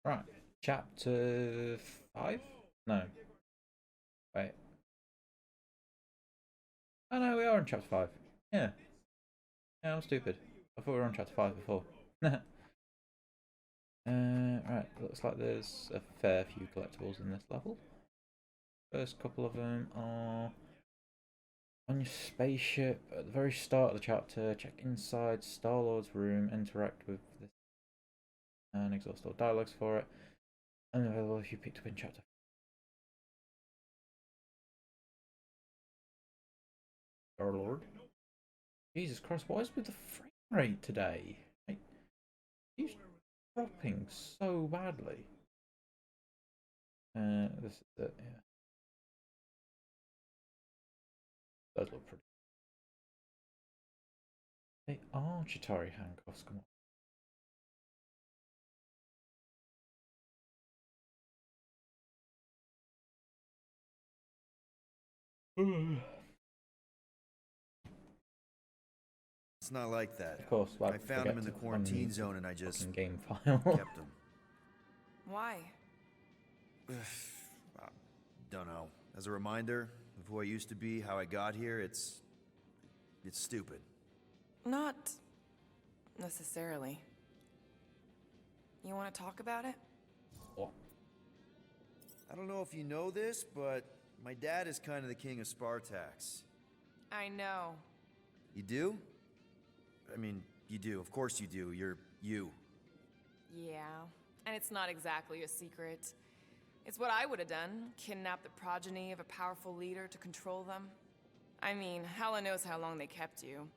Right. Chapter 5? No. Wait. Oh no, we are in chapter 5. Yeah. Yeah, I'm stupid. I thought we were on chapter 5 before. Right. Looks like there's a fair few collectibles in this level. First couple of them are on your spaceship at the very start of the chapter. Check inside Star-Lord's room, interact with this, and exhaust all dialogues for it. Unavailable if you picked up in chapter. Star-Lord. Jesus Christ, what is with the frame rate today? Like, he's dropping so badly. This is it, yeah. Those look pretty. They are Chitauri handcuffs, come on. It's not like that. Of course, I found him in the quarantine zone and I just game file. kept him. Why? Don't know. As a reminder of who I used to be, how I got here, it's stupid. Not necessarily. You want to talk about it? What? I don't know if you know this, but my dad is kind of the king of Spartax. I know. You do? I mean, you do. Of course you do. You're you. Yeah. And it's not exactly a secret. It's what I would have done. Kidnap the progeny of a powerful leader to control them. I mean, Hela knows how long they kept you.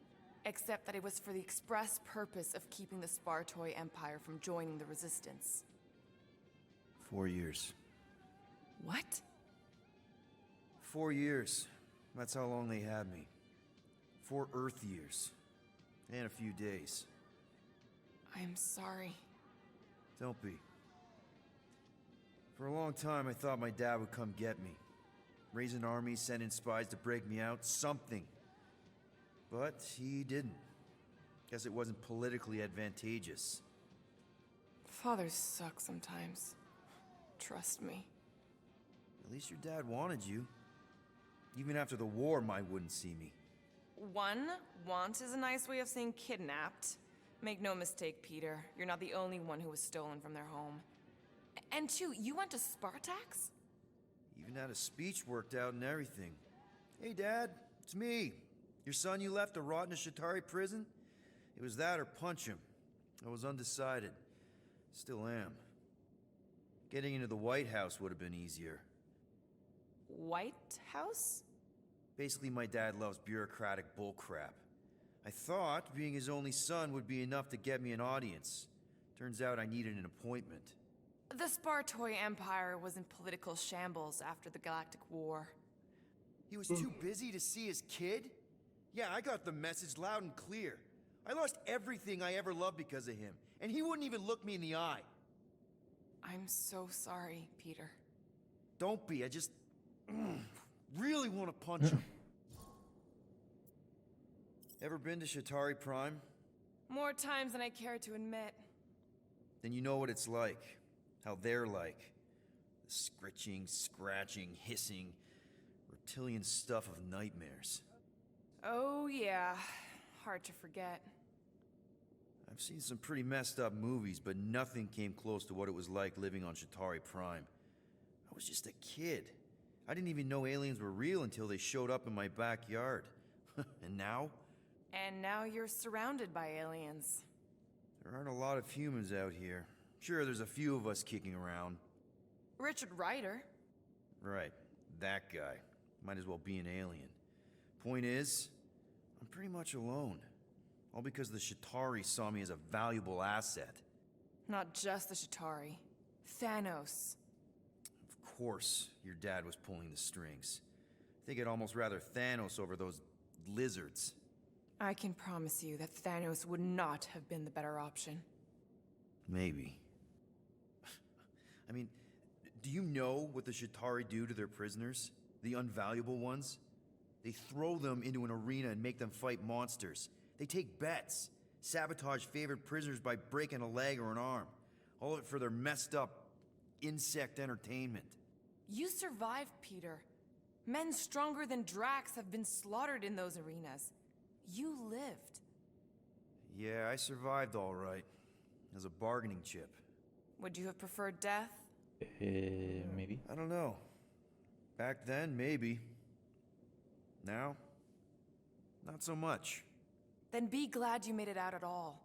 Except that it was for the express purpose of keeping the Spartoi Empire from joining the Resistance. 4 years. What? 4 years. That's how long they had me. 4 Earth years. And a few days. I'm sorry. Don't be. For a long time, I thought my dad would come get me. Raise an army, send in spies to break me out, something. But he didn't. Guess it wasn't politically advantageous. Fathers suck sometimes. Trust me. At least your dad wanted you. Even after the war, Mai wouldn't see me. One, want is a nice way of saying kidnapped. Make no mistake, Peter. You're not the only one who was stolen from their home. And two, you went to Spartax? Even had a speech worked out and everything. Hey, Dad, it's me. Your son you left to rot in a Chitauri prison? It was that or punch him. I was undecided. Still am. Getting into the White House would have been easier. White House? Basically, my dad loves bureaucratic bullcrap. I thought being his only son would be enough to get me an audience. Turns out I needed an appointment. The Spartoi Empire was in political shambles after the Galactic War. He was too busy to see his kid? Yeah, I got the message loud and clear. I lost everything I ever loved because of him, and he wouldn't even look me in the eye. I'm so sorry, Peter. Don't be, I just really want to punch him. Ever been to Chitauri Prime? More times than I care to admit. Then you know what it's like. How they're like. The scritching, scratching, hissing, reptilian stuff of nightmares. Oh yeah, hard to forget. I've seen some pretty messed up movies, but nothing came close to what it was like living on Chitauri Prime. I was just a kid. I didn't even know aliens were real until they showed up in my backyard. And now? And now you're surrounded by aliens. There aren't a lot of humans out here. Sure, there's a few of us kicking around. Richard Ryder. Right, that guy. Might as well be an alien. Point is, I'm pretty much alone. All because the Chitauri saw me as a valuable asset. Not just the Chitauri. Thanos. Of course, your dad was pulling the strings. I think I'd almost rather Thanos over those lizards. I can promise you that Thanos would not have been the better option. Maybe. I mean, do you know what the Chitauri do to their prisoners? The unvaluable ones? They throw them into an arena and make them fight monsters. They take bets, sabotage favorite prisoners by breaking a leg or an arm. All of it for their messed up insect entertainment. You survived, Peter. Men stronger than Drax have been slaughtered in those arenas. You lived. Yeah, I survived all right. As a bargaining chip. Would you have preferred death? Maybe. I don't know. Back then, maybe. Now, not so much. Then be glad you made it out at all.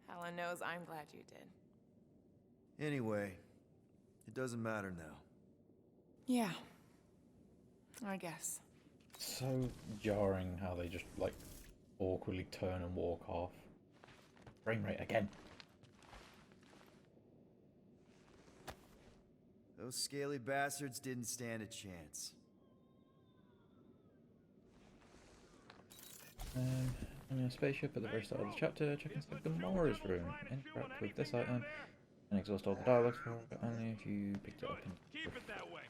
Helen knows I'm glad you did. Anyway, it doesn't matter now. Yeah. I guess. So jarring how they just, like, awkwardly turn and walk off. Frame rate again. Those scaly bastards didn't stand a chance. On a spaceship at the very start of the chapter, check inside Gamora's room. Interact with this item and exhaust all the dialogue for only if you picked it up in Keep it that way.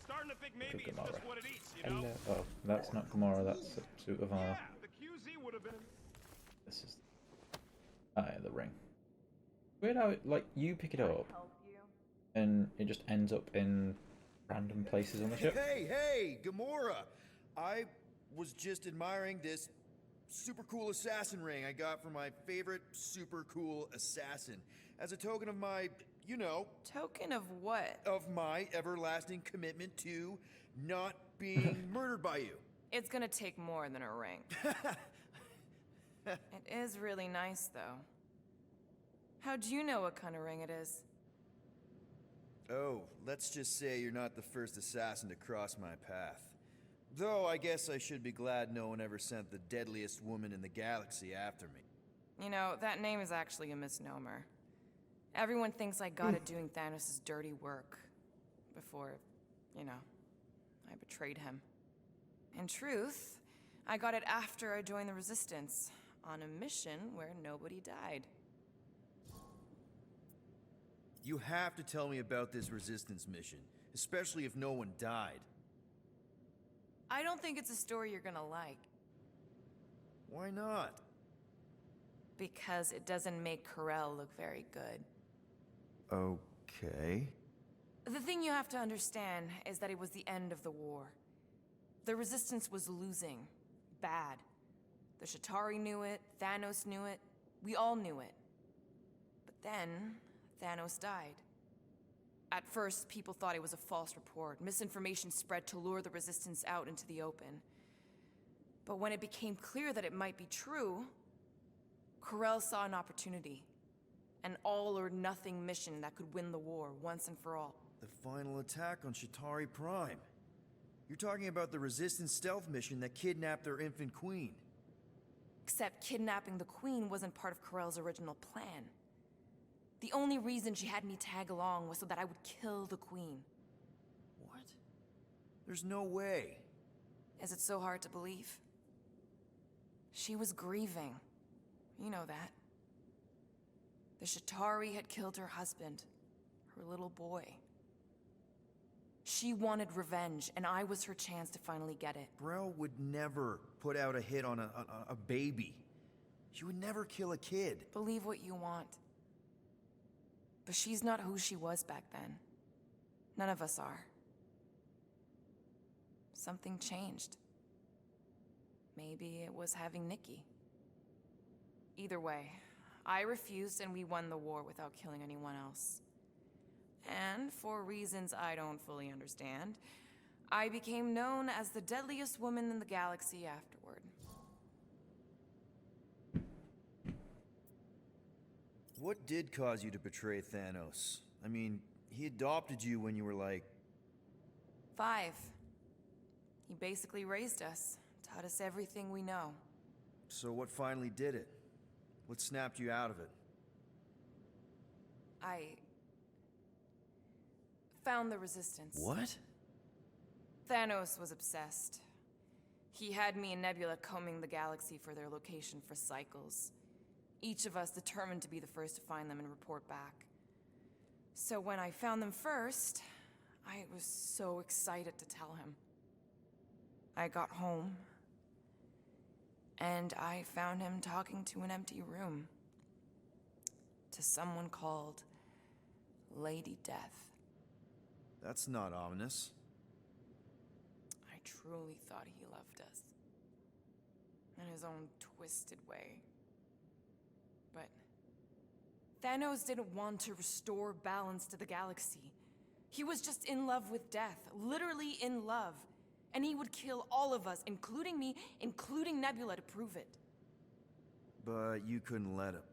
Starting to think maybe it's Gamora. just what it eats, you know? Hello. Oh, that's not Gamora, that's a suit of armor. Yeah, the QZ would have been. This is yeah, the ring. Weird how it, like, you pick it up and it just ends up in random places on the ship. Hey, Gamora! I was just admiring this super cool assassin ring I got from my favorite super cool assassin. As a token of my, you know, Token of what? of my everlasting commitment to not being murdered by you. It's gonna take more than a ring. It is really nice, though. How'd you know what kind of ring it is? Oh, let's just say you're not the first assassin to cross my path. Though I guess I should be glad no one ever sent the deadliest woman in the galaxy after me. You know, that name is actually a misnomer. Everyone thinks I got it doing Thanos' dirty work. Before, you know, I betrayed him. In truth, I got it after I joined the Resistance, on a mission where nobody died. You have to tell me about this Resistance mission, especially if no one died. I don't think it's a story you're gonna like, Why not? because it doesn't make Karel look very good. Okay. The thing you have to understand is that it was the end of the war. The Resistance was losing. Bad. The Chitauri knew it, Thanos knew it, we all knew it. But then, Thanos died. At first, people thought it was a false report. Misinformation spread to lure the Resistance out into the open. But when it became clear that it might be true, Karel saw an opportunity. An all-or-nothing mission that could win the war once and for all. The final attack on Chitauri Prime. You're talking about the Resistance stealth mission that kidnapped their infant queen. Except kidnapping the Queen wasn't part of Karel's original plan. The only reason she had me tag along was so that I would kill the Queen. What? There's no way. Is it so hard to believe? She was grieving. You know that. The Chitauri had killed her husband, her little boy. She wanted revenge, and I was her chance to finally get it. Brel would never put out a hit on a baby. She would never kill a kid. Believe what you want. But she's not who she was back then. None of us are. Something changed. Maybe it was having Nikki. Either way, I refused and we won the war without killing anyone else. And for reasons I don't fully understand, I became known as the deadliest woman in the galaxy afterward. What did cause you to betray Thanos? I mean, he adopted you when you were like... 5. He basically raised us, taught us everything we know. So what finally did it? What snapped you out of it? I found the Resistance. What? Thanos was obsessed. He had me and Nebula combing the galaxy for their location for cycles. Each of us determined to be the first to find them and report back. So when I found them first, I was so excited to tell him. I got home, and I found him talking to an empty room. to someone called Lady Death. That's not ominous. I truly thought he loved us. In his own twisted way. But Thanos didn't want to restore balance to the galaxy. He was just in love with death, literally in love. And he would kill all of us, including me, including Nebula, to prove it. But you couldn't let him.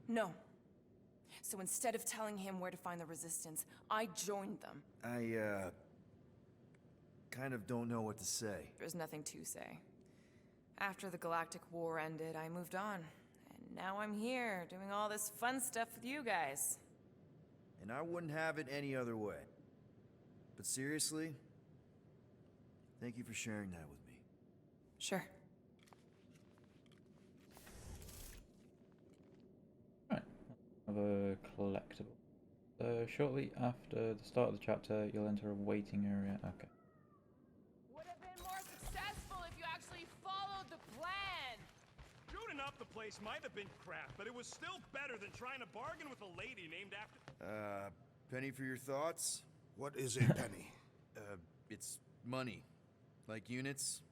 No. So instead of telling him where to find the Resistance, I joined them. I, kind of don't know what to say. There's nothing to say. After the Galactic War ended, I moved on. And now I'm here, doing all this fun stuff with you guys. And I wouldn't have it any other way. But seriously, thank you for sharing that with me. Sure. Right. Have a collectible. Shortly after the start of the chapter, you'll enter a waiting area. Okay. Would have been more successful if you actually followed the plan. Shooting up the place might have been crap, but it was still better than trying to bargain with a lady named after... Penny for your thoughts? What is a penny? It's money. Like units.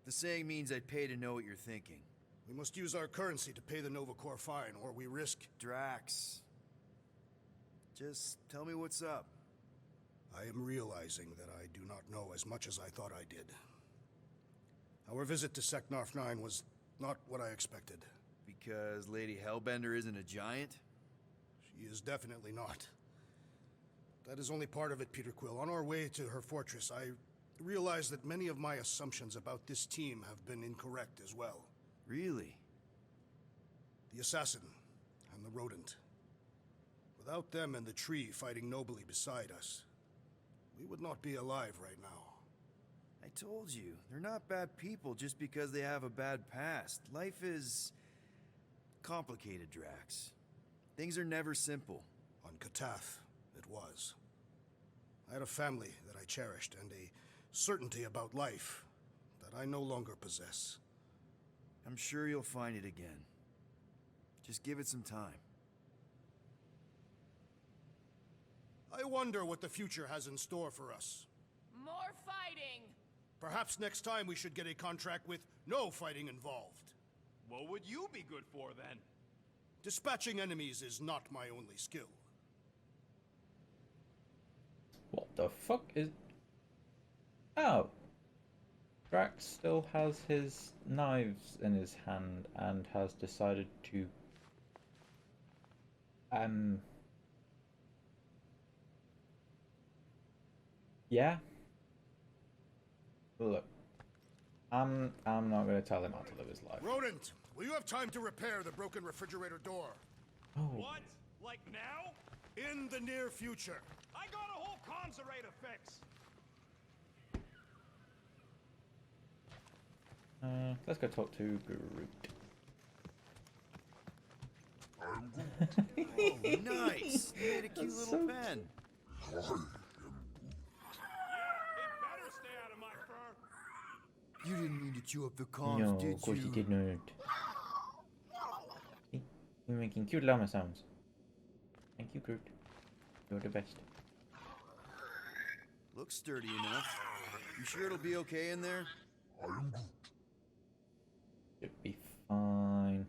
The saying means I'd pay to know what you're thinking. We must use our currency to pay the Nova Corps fine, or we risk... Drax. Just tell me what's up. I am realizing that I do not know as much as I thought I did. Our visit to Seknarf 9 was not what I expected. Because Lady Hellbender isn't a giant? She is definitely not. That is only part of it, Peter Quill. On our way to her fortress, I realized that many of my assumptions about this team have been incorrect as well. Really? The assassin and the rodent. Without them and the tree fighting nobly beside us, we would not be alive right now. I told you, they're not bad people just because they have a bad past. Life is... complicated, Drax. Things are never simple. On Katath, it was. I had a family that I cherished and a certainty about life that I no longer possess. I'm sure you'll find it again. Just give it some time. I wonder what the future has in store for us. More fighting! Perhaps next time we should get a contract with no fighting involved. What would you be good for, then? Dispatching enemies is not my only skill. What the fuck is... Oh! Drax still has his knives in his hand and has decided to... Yeah? Look. I'm not going to tell him how to live his life. Rodent, will you have time to repair the broken refrigerator door? Oh. What? Like now? In the near future. I got a whole conserate to fix. Let's go talk to Groot. Oh, nice! You made a cute That's little so pen. Yeah, it better stay out of my fur. You didn't mean to chew up the comms, No, did of course you? you did not. See? You're making cute llama sounds. Thank you, Groot. You're the best. Looks sturdy enough. You sure it'll be okay in there? Should be fine.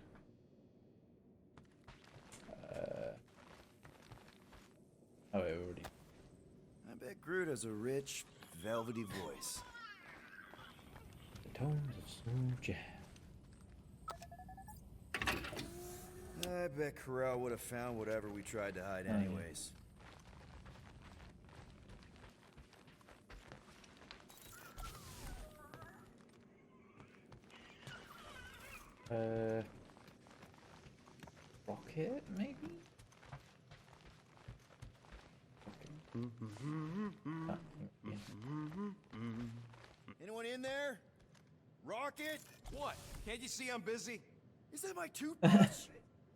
Oh, wait, we already. I bet Groot has a rich, velvety voice. The tones of smooth jazz. I bet Corral would have found whatever we tried to hide anyways. Rocket, maybe? Ah, yeah. Anyone in there? Rocket? What? Can't you see I'm busy? Is that my toothbrush?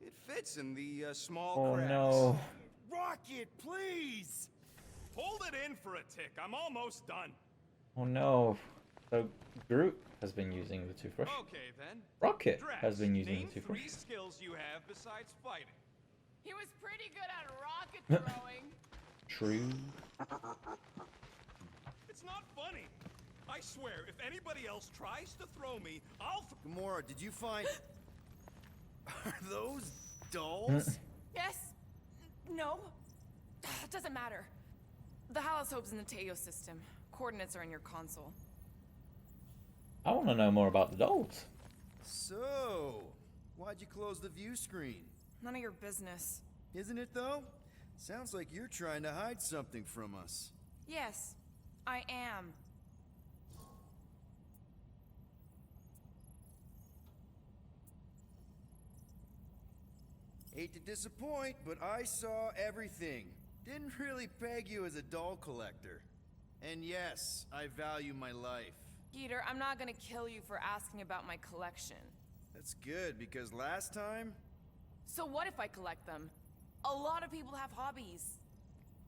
It fits in the small Oh cracks. no. Rocket, please! Hold it in for a tick. I'm almost done. Oh no. So Groot has been using the toothbrush. Okay, then. Rocket Drax, has been using name the toothbrush. 3 skills you have besides fighting. He was pretty good at rocket throwing. True. It's not funny. I swear, if anybody else tries to throw me, I'll Gamora, did you find... Are those dolls? Yes? No? Doesn't matter. The Halosope's in the Teo system. Coordinates are in your console. I want to know more about the dolls. So, why'd you close the view screen? None of your business. Isn't it, though? Sounds like you're trying to hide something from us. Yes, I am. Hate to disappoint, but I saw everything. Didn't really peg you as a doll collector. And yes, I value my life. Peter, I'm not gonna kill you for asking about my collection. That's good, because last time... So what if I collect them? A lot of people have hobbies.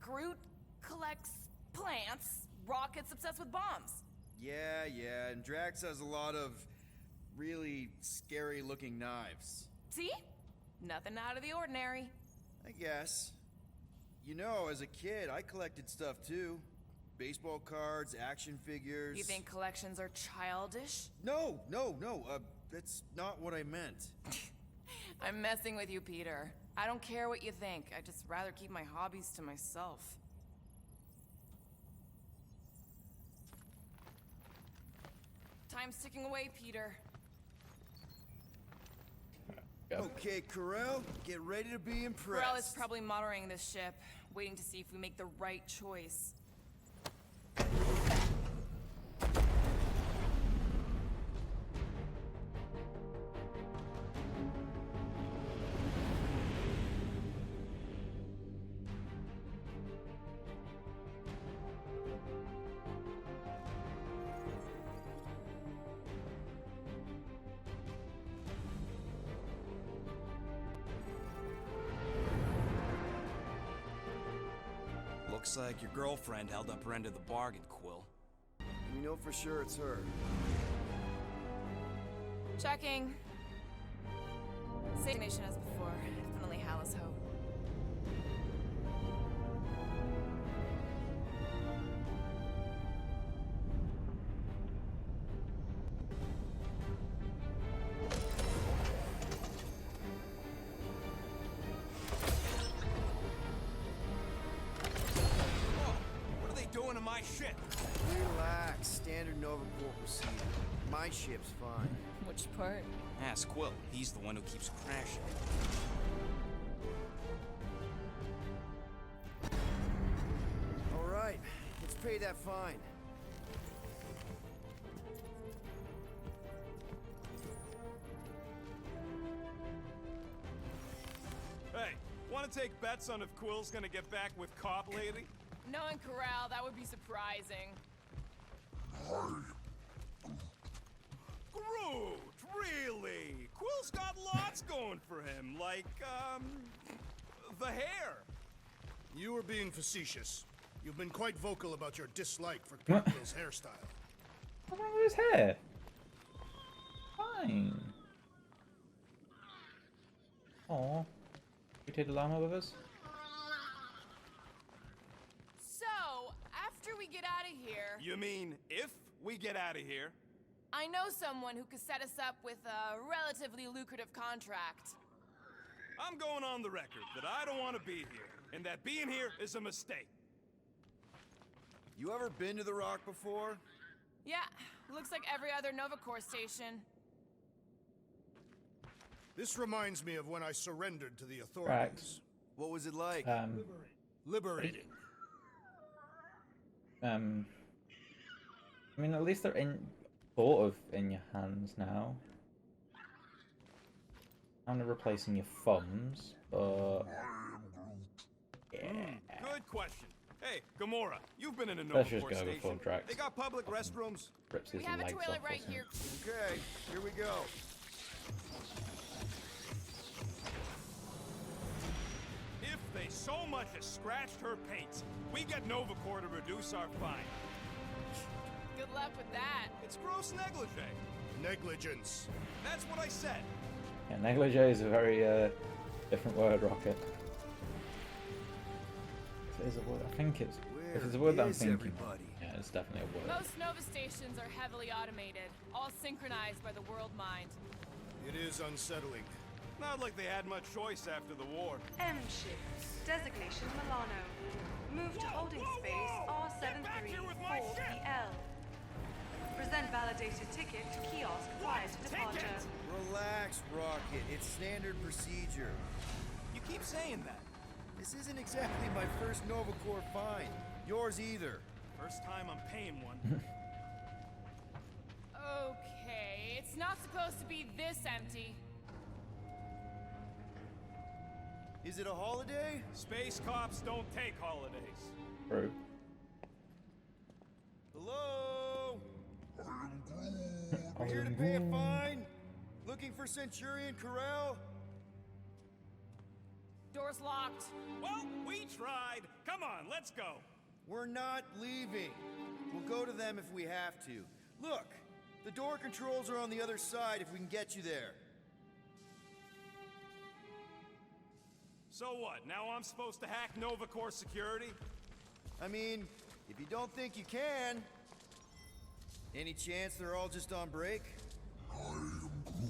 Groot collects plants, Rocket's obsessed with bombs. Yeah, and Drax has a lot of really scary-looking knives. See? Nothing out of the ordinary. I guess. You know, as a kid, I collected stuff too. Baseball cards, action figures... You think collections are childish? No, that's not what I meant. I'm messing with you, Peter. I don't care what you think. I'd just rather keep my hobbies to myself. Time's ticking away, Peter. Okay, Corel, get ready to be impressed. Corel is probably monitoring this ship, waiting to see if we make the right choice. Looks like your girlfriend held up her end of the bargain, Quill. We know for sure it's her. Checking. Same nation as before. Definitely Hallis Hope. What are they doing to my ship? Relax, standard Nova Corps procedure. My ship's fine. Which part? Ask Quill. He's the one who keeps crashing. All right, let's pay that fine. Hey, want to take bets on if Quill's gonna get back with Cop Lady? Knowing Corral, that would be surprising. Groot, really? Quill's got lots going for him, like, the hair. You were being facetious. You've been quite vocal about your dislike for Peter Quill's hairstyle. What's wrong with his hair? Fine. Aw. We take the llama with us? So, after we get out of here, You mean if we get out of here? I know someone who could set us up with a relatively lucrative contract. I'm going on the record that I don't want to be here, and that being here is a mistake. You ever been to the Rock before? Yeah, looks like every other Nova Corps station. This reminds me of when I surrendered to the authorities. What was it like? Liberating. I mean, at least they're sort of in your hands now. I'm replacing your thumbs, but yeah. Good question. Hey, Gamora, you've been in a Let's Nova just Corps go station. before Drax They got public restrooms. rips his We have a legs toilet off right or here. Okay, here we go. If they so much as scratched her paints, we get Nova Corps to reduce our fine. Good luck with that. It's gross negligee. Negligence. That's what I said. Yeah, negligee is a very different word, Rocket. is a word. I think it's. Where If it's a word that I'm is thinking. everybody? Yeah, it's definitely a word. Most Nova stations are heavily automated, all synchronized by the world mind. It is unsettling. Not like they had much choice after the war. M ships. Designation Milano. Move to holding space R734PL. Present validated ticket to kiosk prior to departure. Relax, Rocket. It's standard procedure. You keep saying that. This isn't exactly my first Nova Corps find. Yours either. First time I'm paying one. Okay, it's not supposed to be this empty. Is it a holiday? Space cops don't take holidays. True. Hello? We're here to pay a fine? Looking for Centurion Corral? Door's locked. Well, we tried. Come on, let's go. We're not leaving. We'll go to them if we have to. Look, the door controls are on the other side if we can get you there. So what? Now I'm supposed to hack Nova Corps security? I mean, if you don't think you can. Any chance they're all just on break?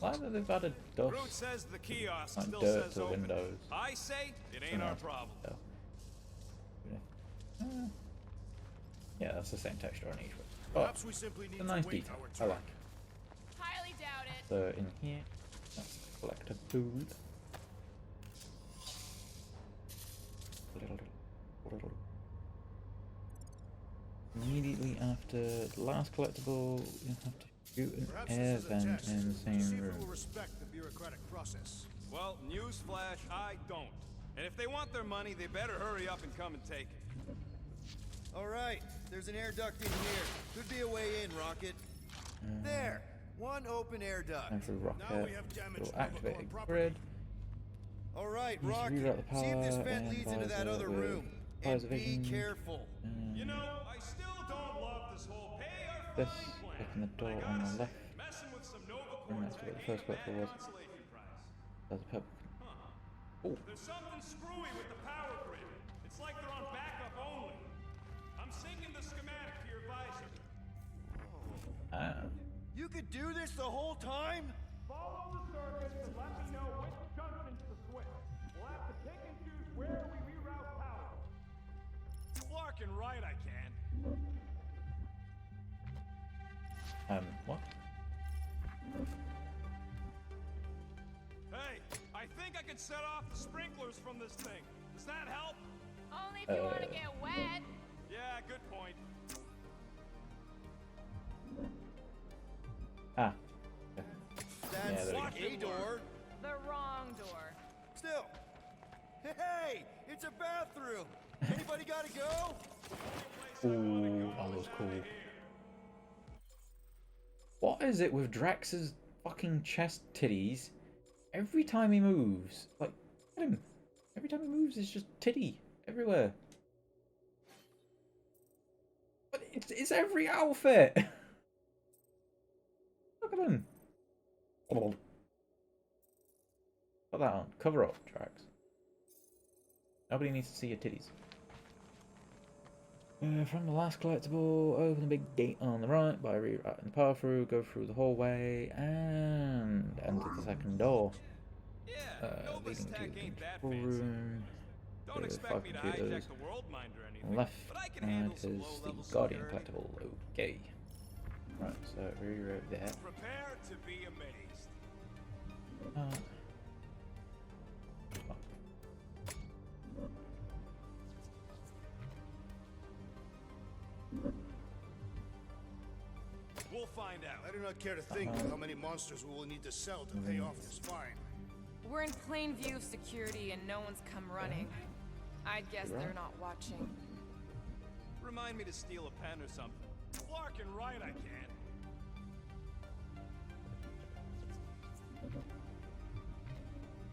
Why that they've added dust? Root says the kiosk Like still dirt says to open. windows. I say it ain't our problem. Yeah, that's the same texture on each one. But Perhaps we simply need it's a nice to wait detail. our I turn. like it. Highly doubt it. So in here, that's collectible. Immediately after the last collectible, you have to shoot an Perhaps air this is a vent test in the to same see if it will room. respect the bureaucratic process. Well, newsflash, I don't. And if they want their money, they better hurry up and come and take it. All right, there's an air duct in here. Could be a way in, Rocket. There, one open air duct. And through Now rocket, we have damaged it'll Nova activate Corps a property. grid. All right, Needs to Rocket. reroute the See if this power vent and leads into that visor other with room. visor And be vision. careful. You know, I still don't love this whole pay or This, fine plan. open the door I on gotta the say, left. messing with some Nova And Corps that's what the tech first ain't a collectible bad was. consolation prize. There's a purple. Oh, There's something screwy with the power grid. It's like they're on backup only. I'm syncing the schematic to your visor. ah. You could do this the whole time? Follow the circuit to let me know which junctions to switch. We'll have to pick and choose where we reroute power. Flarkin' right, I can. What? Hey, I think I can set off the sprinklers from this thing. Does that help? Only if you want to get wet. Yeah, good point. Ah. That's there we a door. The wrong door. Still. Hey, it's a bathroom. Anybody gotta go? Ooh, that was cool. What is it with Drax's fucking chest titties? Every time he moves, like, look at him. Every time he moves, it's just titty everywhere. But it's every outfit. Look at him. Put that on. Cover up, Drax. Nobody needs to see your titties. From the last collectible, open the big gate on the right by rerouting the power through, go through the hallway, and enter the second door. Yeah, Nova's Leading tech to the ain't that control fancy. room. Don't With expect 5 me to computers. hijack the world mind or On anything. the left but I can side handle is some the low-level Guardian security. collectible. Okay. Right, so reroute there. Prepare to be amazed. Oh. We'll find out. I do not care to think how many monsters we will need to sell to pay off this fine. We're in plain view of security and no one's come running. I'd guess they're not watching. Remind me to steal a pen or something. Flarkin' right, I can.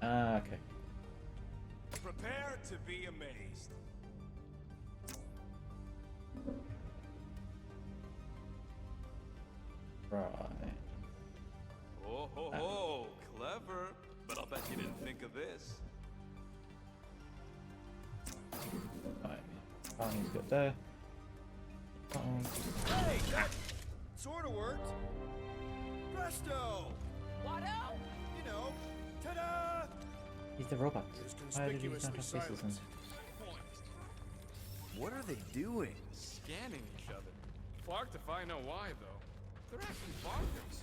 Ah, okay. Prepare to be amazed. Right. Oh ho ho, clever. But I'll bet you didn't think of this. Right. That needs to go there. That one. Hey, that sort of worked. Presto! Watto? You know, ta-da! He's the robot. It's Why did he not conspicuously have faces then? silent. What are they doing? Scanning each other. Fucked if I know why, though. They're acting bonkers.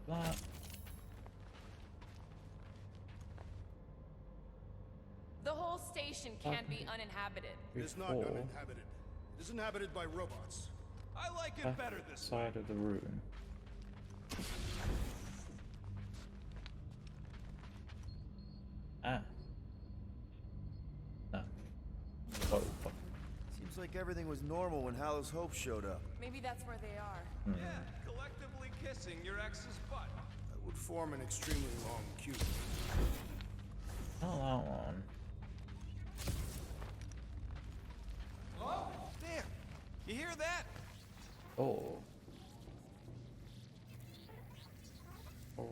Grab that. The whole station can't be uninhabited. It is not Before uninhabited. It is inhabited by robots. I like it left better this way. side of the room. Ah. No. Whoa, fuck. Seems like everything was normal when Hallows Hope showed up. Maybe that's where they are. Yeah, collectively kissing your ex's butt. That would form an extremely long queue. Not that one. Oh, there. You hear that? Oh. Oh.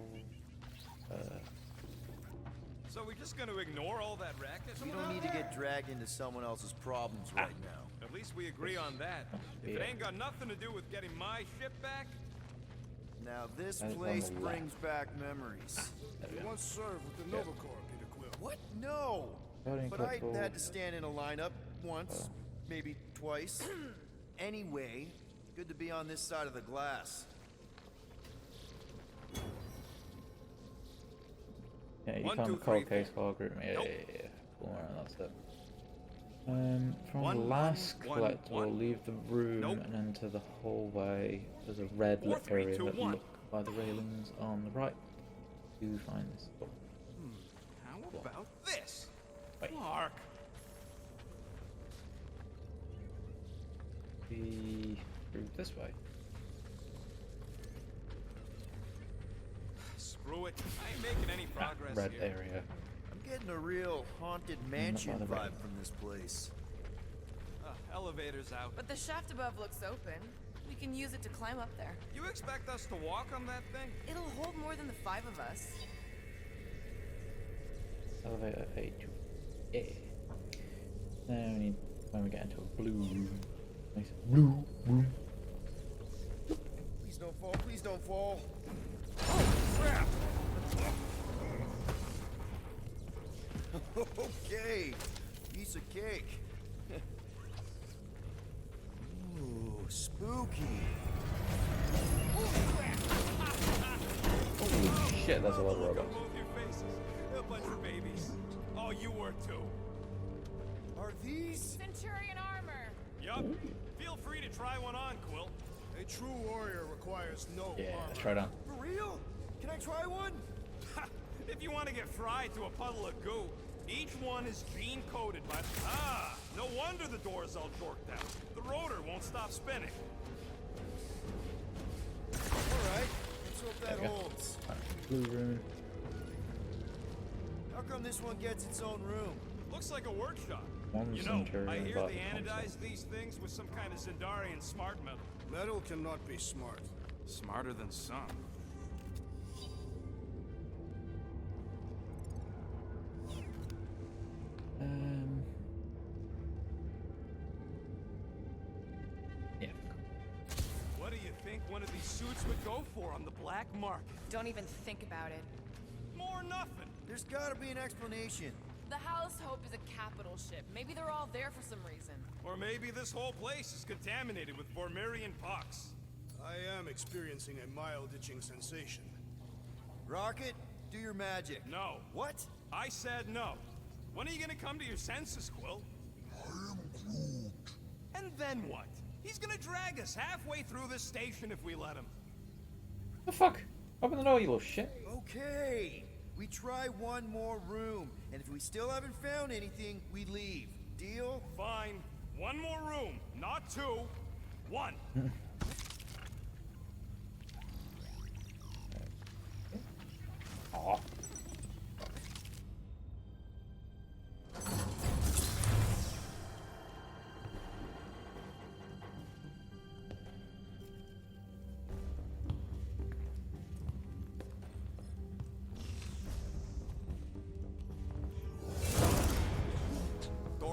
So we're just gonna ignore all that racket? We don't need to get dragged into someone else's problems right now. At least we agree on that. If it Yeah. ain't got nothing to do with getting my ship back, Now this That is on place the left. brings back memories. There we You go. once served with the Nova Corps, Peter Quill. What? No! Voting But I collectible. had to stand in a lineup once, maybe twice. Anyway, good to be on this side of the glass. Yeah, you 1, found 2, the cold 3, case file group. Yeah, Nope. yeah. Cool, alright, that's it. From One, the last one, collectible, one. leave the room Nope. and enter the hallway. There's a red 4, lit 3, area 2, that 1. look by the railings on the right. To find this door. how about this? Wait. Mark. We through this way. Screw it. I ain't making any progress Red here. area. I'm getting a real haunted mansion by the vibe rail. from this place. Elevator's out. But the shaft above looks open. We can use it to climb up there. You expect us to walk on that thing? It'll hold more than the 5 of us. Elevator A2. Yeah. Now we need when we get into a blue room. Nice blue room. Please don't fall, please don't fall. Crap! Okay, piece of cake. Ooh, spooky. Holy shit, that's a lot of Look at robots. both your faces. A bunch of babies. Oh, you were too. Are these? Centurion armor! Yup. Feel free to try one on, Quill. A true warrior requires no Yeah, armor. let's try it on. For real? Can I try one? Ha! If you want to get fried to a puddle of goo, each one is gene-coded by... Ah! No wonder the door's all jorked out. The rotor won't stop spinning. Alright, let's hope that There we go. holds. Alright, blue room. How come this one gets its own room? Looks like a workshop. One You know, I Centurion hear body they console. anodize these things with some kind of Zendarian smart metal. Metal cannot be smart. Smarter than some. Yeah. What do you think one of these suits would go for on the black market? Don't even think about it. More nothing. There's gotta be an explanation. The Hallows Hope is a capital ship. Maybe they're all there for some reason. Or maybe this whole place is contaminated with Vormirian pox. I am experiencing a mild itching sensation. Rocket, do your magic. No. What? I said no. When are you gonna come to your senses, Quill? I am Groot. And then what? He's gonna drag us halfway through this station if we let him. The fuck? Open the door, you little shit. Okay. We try one more room, and if we still haven't found anything, we leave. Deal? Fine. One more room. Not 2. 1. Aw.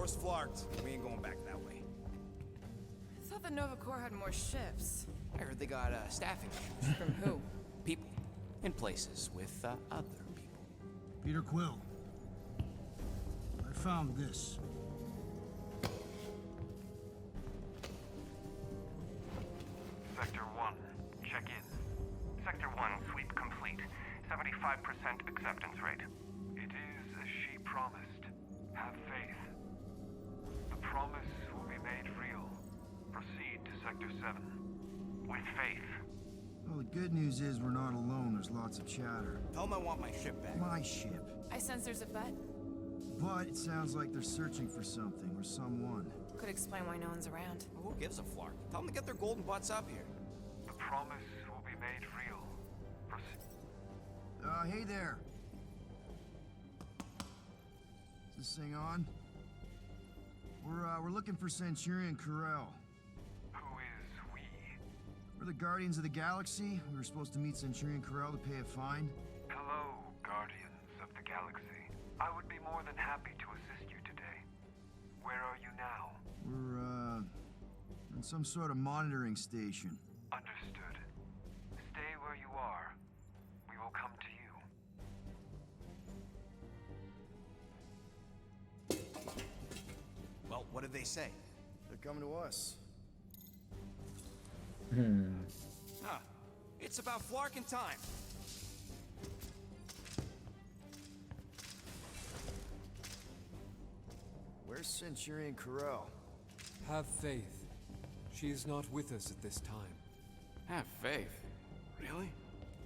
Corps flarked. We ain't going back that way. I thought the Nova Corps had more ships. I heard they got staffing issues. From who? People. In places with other people. Peter Quill. I found this. Sector 1, check in. Sector 1, sweep complete. 75% acceptance rate. It is as she promised. Have faith. The promise will be made real. Proceed to Sector 7. With faith. Well, the good news is we're not alone. There's lots of chatter. Tell them I want my ship back. My ship. I sense there's a bet. But it sounds like they're searching for something or someone. Could explain why no one's around. Who gives a flark? Tell them to get their golden butts up here. The promise will be made real. Proceed. Hey there. Is this thing on? We're looking for Centurion Corell. Who is we? We're the Guardians of the Galaxy. We were supposed to meet Centurion Corell to pay a fine. Hello, Guardians of the Galaxy. I would be more than happy to assist you today. Where are you now? We're, in some sort of monitoring station. Understood. Stay where you are. We will come to you. Well, what did they say? They're coming to us. Huh. It's about flarking time. Where's Centurion Corell? Have faith. She is not with us at this time. Have faith. Really?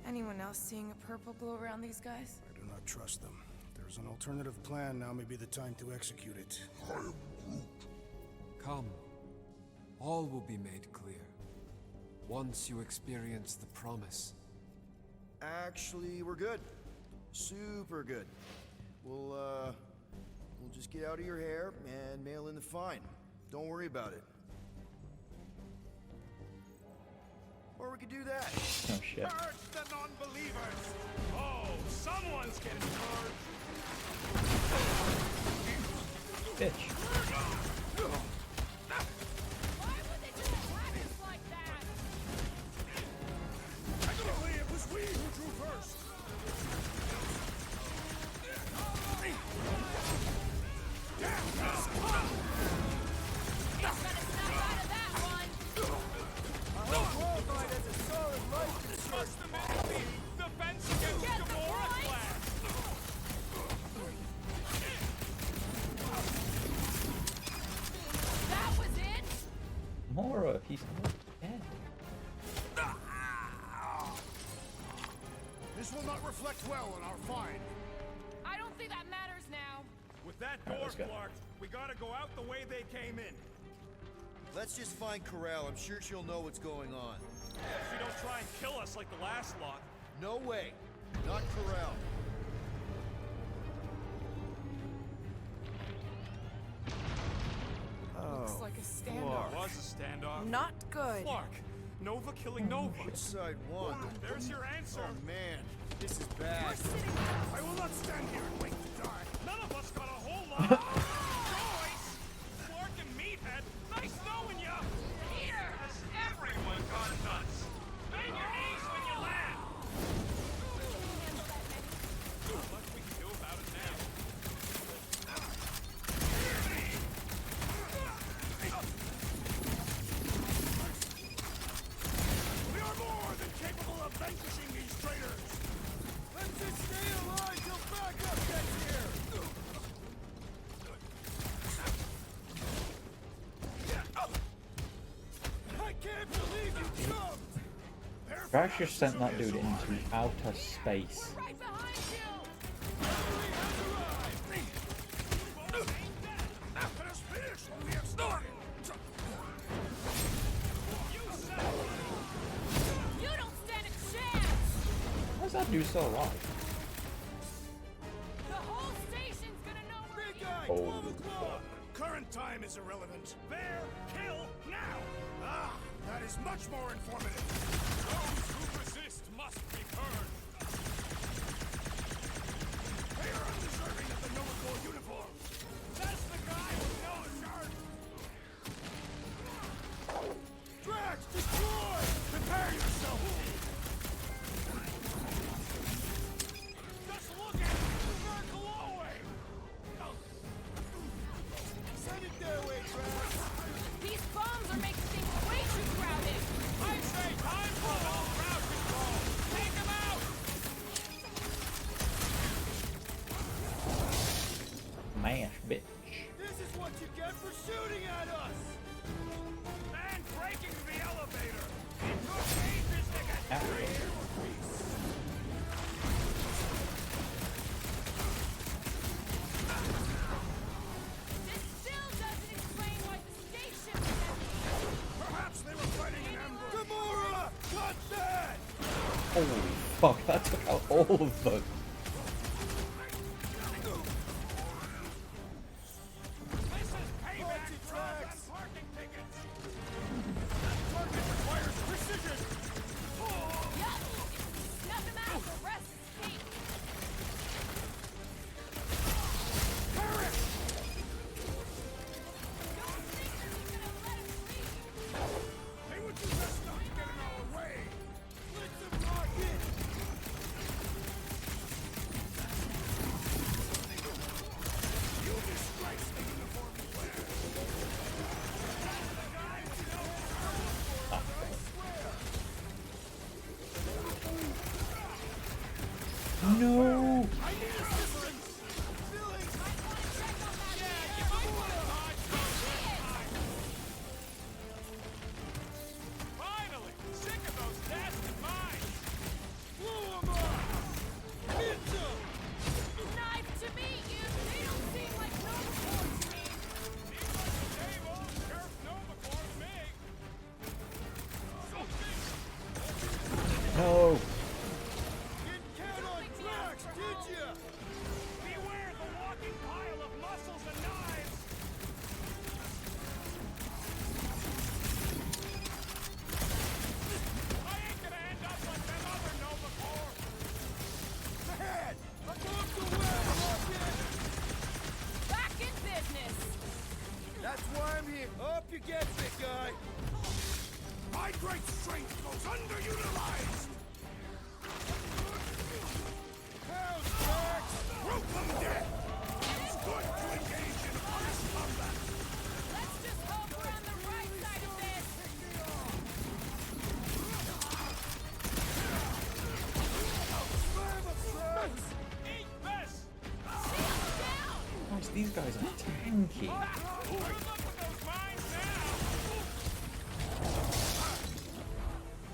Anyone else seeing a purple glow around these guys? I do not trust them. If there's an alternative plan, now may be the time to execute it. Come. All will be made clear. Once you experience the promise. Actually, we're good. Super good. We'll just get out of your hair and mail in the fine. Don't worry about it. Or we could do that. Oh shit. Purge the non-believers! Oh, someone's getting purged! Bitch. Why would they do weapons like that? Technically, it was we who drew first! He's gonna snap out of that one! Trust the enemy! Defense against Get the Gamora point! class! That was it? Mora, he's not dead. This will not reflect well on our fine. I don't think that matters now. With that Alright, door let's go. flarked, we gotta go out the way they came in. Let's just find Corell. I'm sure she'll know what's going on. If she don't try and kill us like the last lot. No way. Not Corell. Looks like a standoff. Was a standoff. Not good. Flark. Nova killing Nova. Which side won? There's your answer. Oh man, this is bad. I will not stand here and wait to die. None of us got a whole lot of choice. Flark and Meathead, nice knowing ya. Yes, everyone got nuts. Bend your knees when you land. Not much we can do about it now. We are more than capable of vanquishing these traitors. Let's just stay alive till backup gets here. I can't believe you jumped. Drax just sent that dude into outer space. Right behind you! Let us finish what we have started. You don't stand a chance! How's that dude still alive? The whole station's gonna know we're here! Holy Current time is irrelevant. Bear, kill, now! Ah, that is much more informative. Those who resist must be purged. They are undeserving of the Nova Corps uniform. That's the guy who knows Holy fuck, that took out all of them. This is payback for us on parking tickets. That target requires precision. Yup! Snuff him out, the rest escape! Paris! Don't think you're gonna let him leave! Hey, would you just not get in our way? Let them lock in. You disgrace the uniform you wear. That's the guy we know for, I swear. No! I need assistance. Billy. Yeah, you might want to dodge those this time. Finally, sick of those dashed mines. Blew 'em up. Hit 'em. Nice to meet you! They don't seem like Novaport to me! Seems like the same old Sheriff Novaport to me. No! Didn't count on tracks, did ya? Beware the walking pile of muscles and knives. I ain't gonna end up like that other Novaport. Ahead! Above the web, Rocket! Back in business! That's why I'm here. Up you get, big guy. My great strength goes underutilized! How's Jax? Root them dead! It's good to engage in honest combat! Let's just hope we're on the right side of this! Eat this! Shield down! Christ, these guys are tanky. Good luck with those mines now!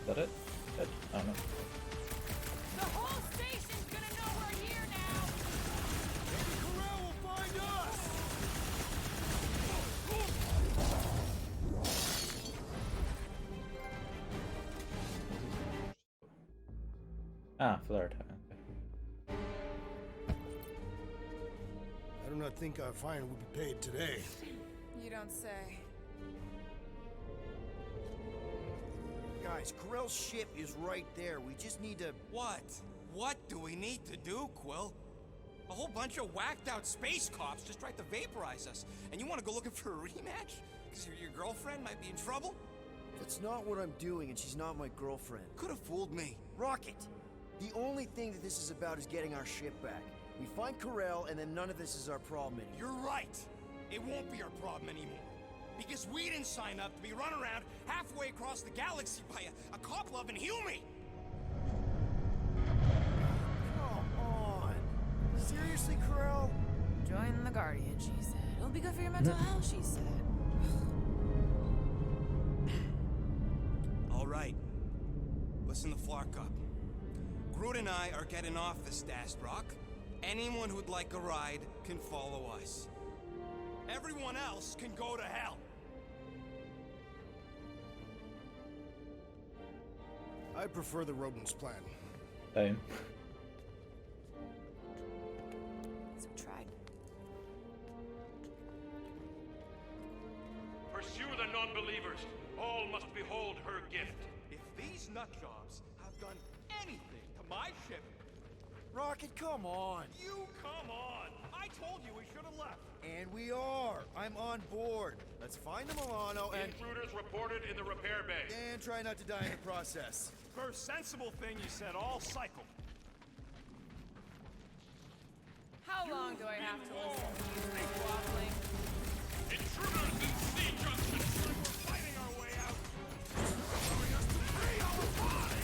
Is that it? Dead? Oh no. The whole station's gonna know we're here now! Maybe Corral will find us. Ah, flare attack. Okay. I do not think our fine will be paid today. You don't say. Guys, Corral's ship is right there. We just need to... What? What do we need to do, Quill? A whole bunch of whacked out space cops just tried to vaporize us. And you want to go looking for a rematch? Because your girlfriend might be in trouble? That's not what I'm doing, and she's not my girlfriend. Could have fooled me. Rocket! The only thing that this is about is getting our ship back. We find Corral, and then none of this is our problem anymore. You're right. It won't be our problem anymore. Because we didn't sign up to be run around halfway across the galaxy by a cop-loving Hume. Come on! Seriously, Corral? Join the Guardian, she said. It'll be good for your mental health, she said. All right. Listen to Flarkup. Groot and I are getting off the Stashed Rock. Anyone who'd like a ride can follow us. Everyone else can go to hell. I prefer the rodent's plan. Same. So tried. Pursue the non-believers. All must behold her gift. If these nutjobs have done anything to my ship... Rocket, come on! You come on! I told you we should have left. And we are! I'm on board. Let's find the Milano and... Intruders reported in the repair bay. And try not to die in the process. First sensible thing you said all cycle. How long do I have to listen to you make waffling? Intruders in C junction! We're fighting our way out! Allowing us to free our body!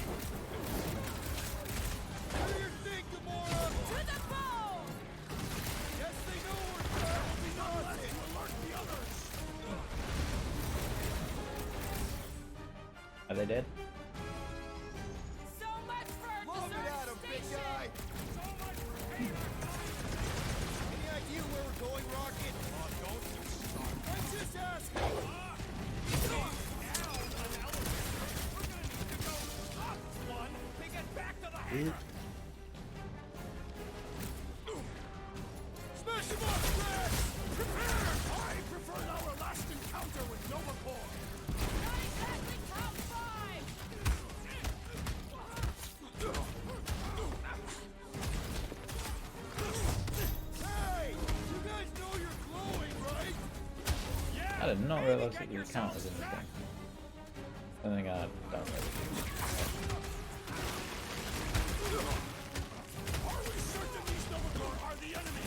What do you think, Gamora? To the bone! Yes, they know we're trying to be nothing! Alert the others! Are they dead? So much for a Lob it at him, big station! guy! So much for hate! Any idea where we're going, Rocket? Oh, don't you start. I'm just asking! Now, an elevator. We're gonna need to go up one to get back Smash him up, Rex! Prepare! I preferred our last encounter with Nova Corps. Not exactly top 5! Hey! You guys know you're glowing, right? I did not realise that you would count as anything. I think I don't really do. Are we certain these Nova Corps are the enemy?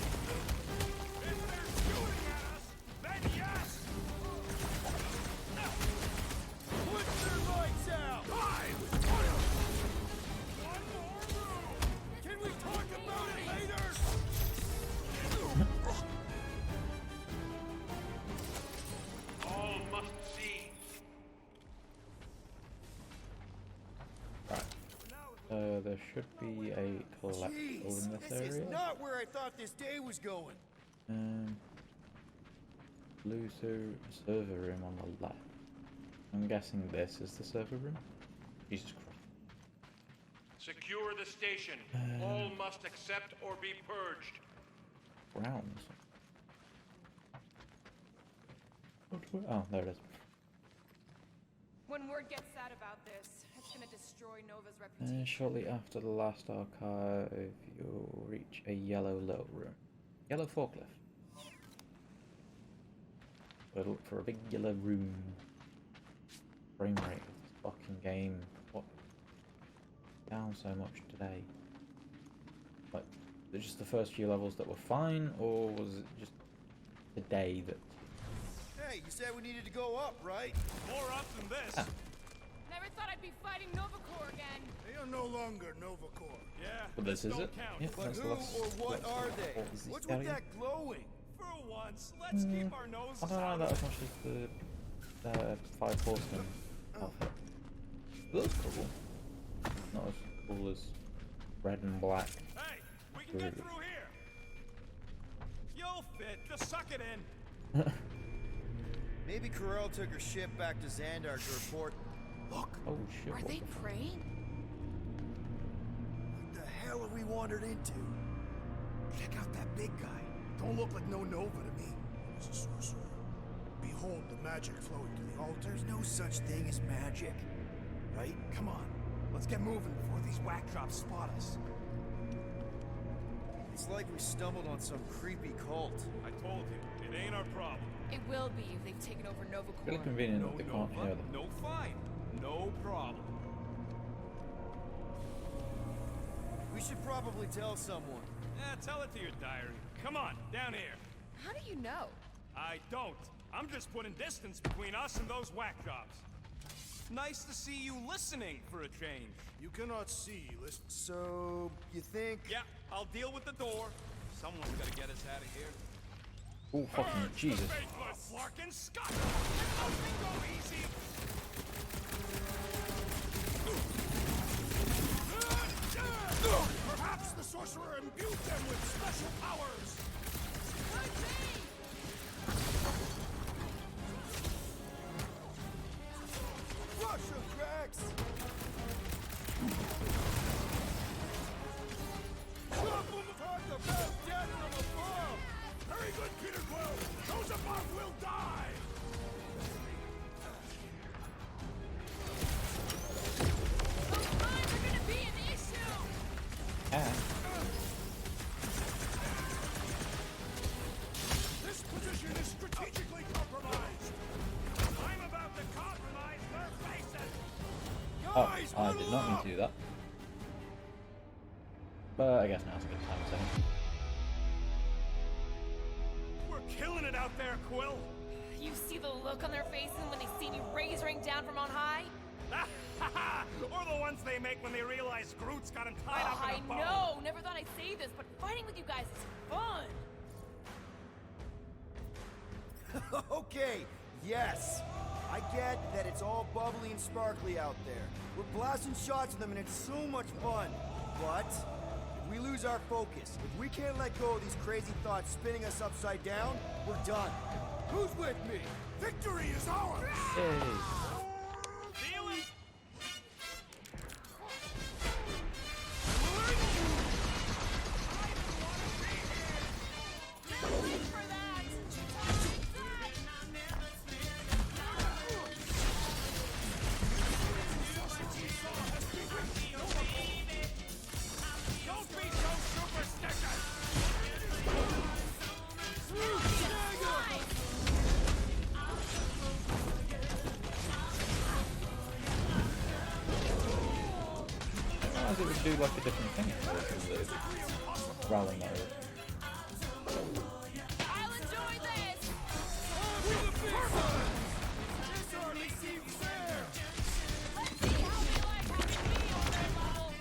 If they're shooting at us, then yes! Put your lights out! One more room! Can we talk about it later? All must see. Right. There should be a collectible Jeez, in this this is area. not where I thought this day was going. Luther server room on the left. I'm guessing this is the server room. Jesus Christ. Secure the station. All must accept or be purged. Browns. Oh, there it is. When word gets out about this, it's gonna destroy Nova's reputation. Shortly after the last archive, you'll reach a yellow little room. Yellow forklift. We'll look for a big yellow room. Frame rate of this fucking game. What? Down so much today? Like, was it just the first few levels that were fine, or was it just the day that? Hey, you said we needed to go up, right? More up than this. Never thought I'd be fighting Nova Corps again. They are no longer Nova Corps. Yeah, Well, this is don't it. count. Yeah, But that's who the last. or what are they? What is this What's with area? that glowing? For once, let's keep our noses I don't out like that of as much as the Five Horsemen outfit. It looks cool. Not as cool as red and black. Hey, we can get through here. You'll fit. Just suck it in. Maybe Corel took her ship back to Xandar to report. Look, Oh shit! Are what they the- praying? what the hell have we wandered into? Check out that big guy. Don't look like no Nova to me. He's a sorcerer. Behold the magic flowing to the altar. There's no such thing as magic, right? Come on, let's get moving before these whack drops spot us. It's like we stumbled on some creepy cult. I told you, it ain't our problem. It will be if they've taken over Nova Really Corps. convenient No that they can't hear Nova, them. no fine. No problem. We should probably tell someone. Tell it to your diary. Come on, down here. How do you know? I don't. I'm just putting distance between us and those whack jobs. Nice to see you listening for a change. You cannot see, listen. So, you think? Yeah, I'll deal with the door. Someone's gotta get us out of here. Oh fucking Jesus! Faithless! Larkin Scott! Nothing go easy! Perhaps the sorcerer imbued them with special powers. Rush them, cracks! Chop them apart the best death from above! Very good, Peter Quill. Those above will die. Those mines are gonna be an issue! Ah, This position is strategically compromised. I'm about to compromise their faces! oh, Guys, I did huddle not mean up! to do that. But I guess now's a good time to say. We're killing it out there, Quill! You see the look on their faces when they see me raise ring down from on high? Or the ones they make when they realize Groot's got him tied up I in a bow. know! Never thought I'd say this, but fighting with you guys is fun! Okay, yes. I get that it's all bubbly and sparkly out there. We're blasting shots at them and it's so much fun. But if we lose our focus, if we can't let go of these crazy thoughts spinning us upside down, we're done. Who's with me? Victory is ours. Yay! Feel it? realize it would do like a different thing at first, because it would growl mode. I'll enjoy this! Let's see how they like having me on their level!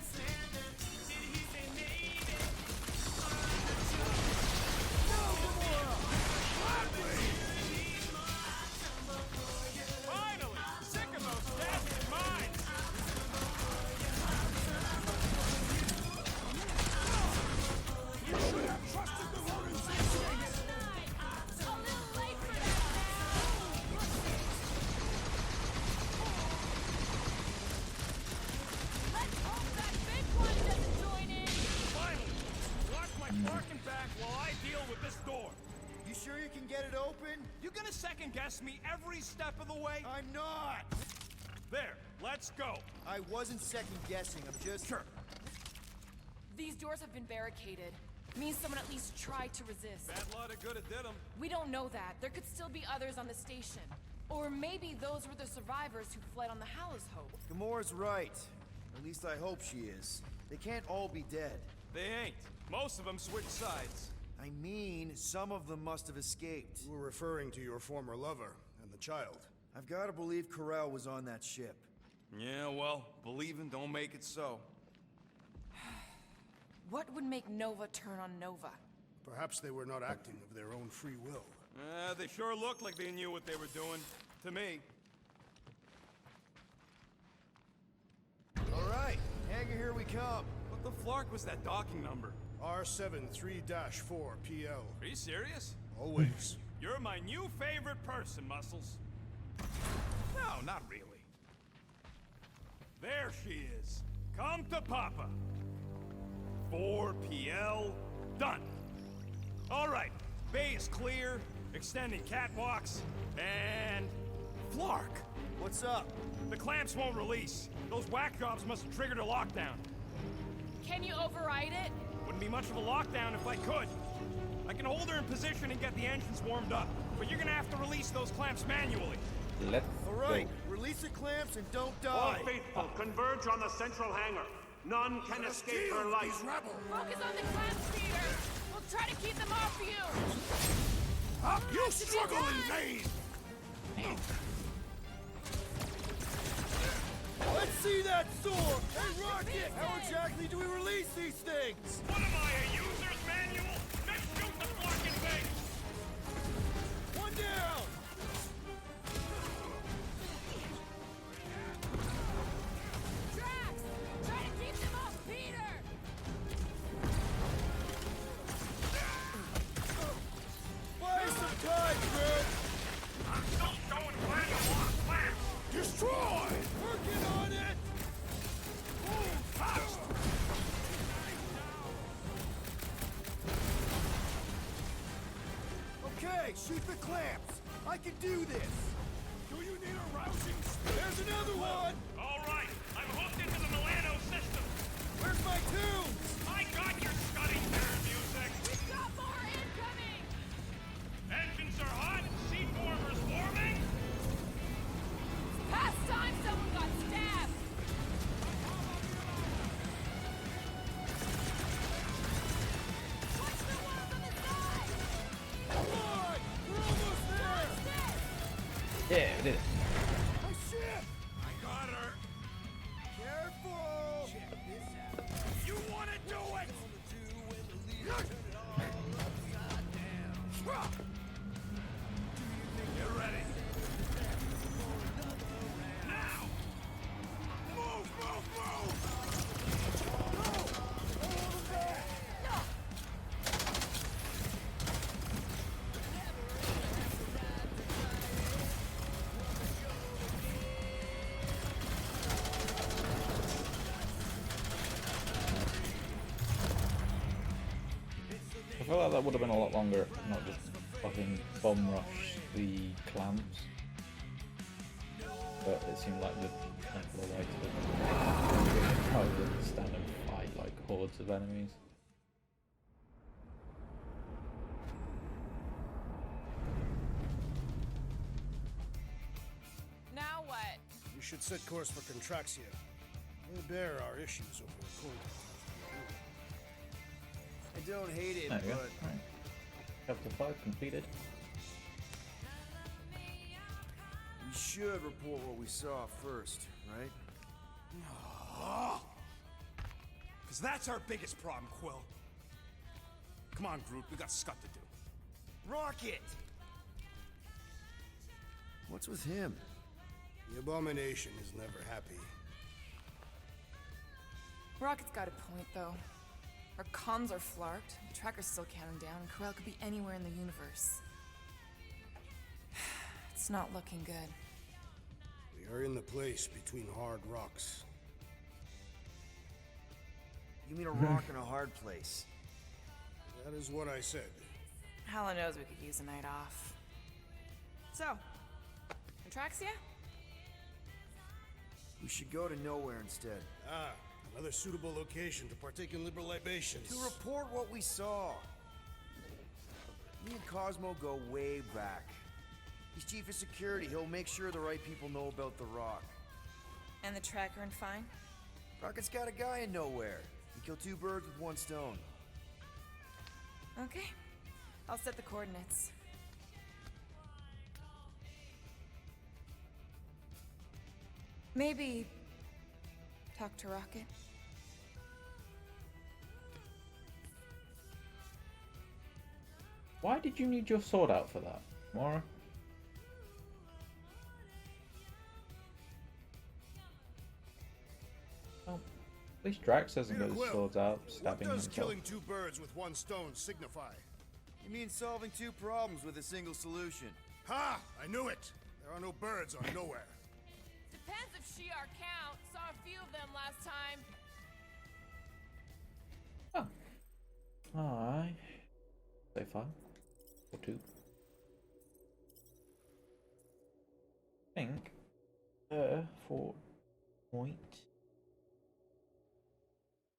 Finally! Sick of those dashed mines! Let's hope that big one doesn't join in! Finally! Watch my parking back while I deal with this door. You sure you can get it open? You gonna second guess me every step of the way? I'm not! There, let's go. I wasn't second guessing, I'm just... Sure. These doors have been barricaded. Means someone at least tried to resist. Bad lot of good it did 'em. We don't know that. There could still be others on the station. Or maybe those were the survivors who fled on the Hallows Hope. Gamora's right. At least I hope she is. They can't all be dead. They ain't. Most of them switched sides. I mean, some of them must have escaped. You were referring to your former lover and the child. I've got to believe Corel was on that ship. Yeah, well, believing don't make it so. What would make Nova turn on Nova? Perhaps they were not acting of their own free will. They sure looked like they knew what they were doing. To me. All right, Hanger, here we come. What the flark was that docking number? R73-4PL. Are you serious? Always. You're my new favorite person, Muscles. No, not really. There she is. Come to Papa. 4PL, done. All right, bay is clear, extending catwalks, and... Flark! What's up? The clamps won't release. Those whack jobs must have triggered a lockdown. Can you override it? Wouldn't be much of a lockdown if I could. I can hold her in position and get the engines warmed up, but you're gonna have to release those clamps manually. Let's All right, go. release the clamps and don't All die. faithful, converge on the central hangar. None can escape her light. Focus on the clamps, Peter! We'll try to keep them off you! You struggle in vain! Let's see that sword! Hey, Rocket! How exactly do we release these things? What am I, a user's manual? Let's shoot the Flark in base! One down! Drax! Try to keep them off Peter! Buy some time, Chris! I'm still showing manual on clamps! Destroy! Working on it! Move fast! Okay, shoot the clamps! I can do this! Do you need a rousing There's another one! All right, I'm hooked into the Milano system. Where's my tunes? I got your Scuddy Terror music. We've got more incoming! Engines are hot, seat warmers warming. Past time someone got stabbed! Watch the ones on the side! Come on! We're almost there! Yeah, we did it. My ship! I got her. Careful! You want to do it? Get ready. Now! Move, move, move! I feel like that would have been a lot longer if not just fucking bomb rush the clamps. But it seemed like the simpler way to do it. Rather than stand and fight like hordes of enemies. Now what? We should set course for Contraxia. We'll bear our issues over a coin. I don't hate it, There we go. but Right. Chapter 5 completed. we should report what we saw first, right? Because that's our biggest problem, Quill. Come on, Groot, we got stuff to do. Rocket! What's with him? The Abomination is never happy. Rocket's got a point, though. Our comms are flarked, the tracker's still counting down, and Corel could be anywhere in the universe. It's not looking good. We are in the place between hard rocks. You mean a rock in a hard place? That is what I said. Hala knows we could use a night off. So, Contraxia? We should go to nowhere instead. Ah, another suitable location to partake in liberal libations. To report what we saw. Me and Cosmo go way back. He's chief of security. He'll make sure the right people know about the rock. And the tracker and fine? Rocket's got a guy in nowhere. He killed 2 birds with 1 stone. Okay. I'll set the coordinates. Maybe talk to Rocket. Why did you need your sword out for that, Mora? Well, at least Drax hasn't got his Quill, swords out, what stabbing does himself. killing 2 birds with 1 stone signify? You mean solving 2 problems with a single solution? Ha! I knew it! There are no birds on nowhere. Depends if Shi'ar count. Saw a few of them last time. Oh. Alright. So far. Or 2. I think.